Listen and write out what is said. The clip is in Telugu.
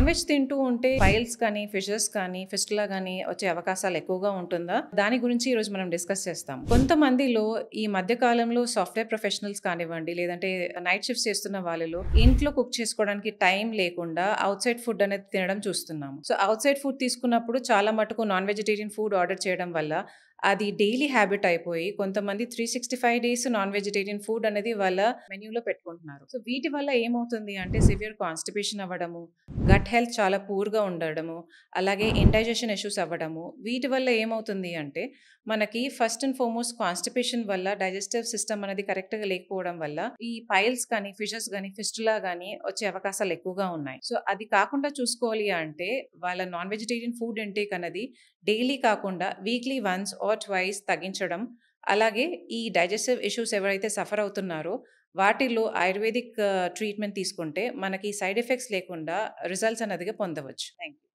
వెజ్ తింటూ ఉంటే పైల్స్ కానీ, ఫిషెస్ కానీ, ఫిస్టులా గానీ వచ్చే అవకాశాలు ఎక్కువగా ఉంటుందా? దాని గురించి ఈరోజు మనం డిస్కస్ చేస్తాం. కొంతమందిలో ఈ మధ్య కాలంలో సాఫ్ట్‌వేర్ ప్రొఫెషనల్స్ కానివ్వండి, లేదంటే నైట్ షిఫ్ట్స్ చేస్తున్న వాళ్ళలో ఇంట్లో కుక్ చేసుకోవడానికి టైం లేకుండా ఔట్‌సైడ్ ఫుడ్ అనేది తినడం చూస్తున్నాము. సో, ఔట్‌సైడ్ ఫుడ్ తీసుకున్నప్పుడు చాలా మటుకు నాన్ వెజిటేరియన్ ఫుడ్ ఆర్డర్ చేయడం వల్ల అది డైలీ హ్యాబిట్ అయిపోయి కొంతమంది 365 డేస్ నాన్ వెజిటేరియన్ ఫుడ్ అనేది వాళ్ళ మెన్యూలో పెట్టుకుంటున్నారు. సో, వీటి వల్ల ఏమవుతుంది అంటే సివియర్ కాన్‌స్టిపేషన్ అవ్వడము, గట్ హెల్త్ చాలా పూర్‌గా ఉండడము, అలాగే ఇండైజెషన్ ఇష్యూస్ అవ్వడము. వీటి వల్ల ఏమవుతుంది అంటే మనకి ఫస్ట్ అండ్ ఫార్‌మోస్ట్ కాన్‌స్టిపేషన్ వల్ల డైజెస్టివ్ సిస్టమ్ అనేది కరెక్ట్‌గా లేకపోవడం వల్ల ఈ పైల్స్ కానీ, ఫిషెస్ గానీ, ఫిస్టులా గానీ వచ్చే అవకాశాలు ఎక్కువగా ఉన్నాయి. సో, అది కాకుండా చూసుకోవాలి అంటే వాళ్ళ నాన్ వెజిటేరియన్ ఫుడ్ ఇంటేక్ అనేది డైలీ కాకుండా వీక్లీ వన్స్ ఆర్ ట్వైస్ తగ్గించడం. అలాగే ఈ డైజెస్టివ్ ఇష్యూస్ ఎవరైతే సఫర్ అవుతున్నారో వాటిలో ఆయుర్వేదిక్ ట్రీట్మెంట్ తీసుకుంటే మనకి సైడ్ ఎఫెక్ట్స్ లేకుండా రిజల్ట్స్ అనేదిగా పొందవచ్చు. Thank you.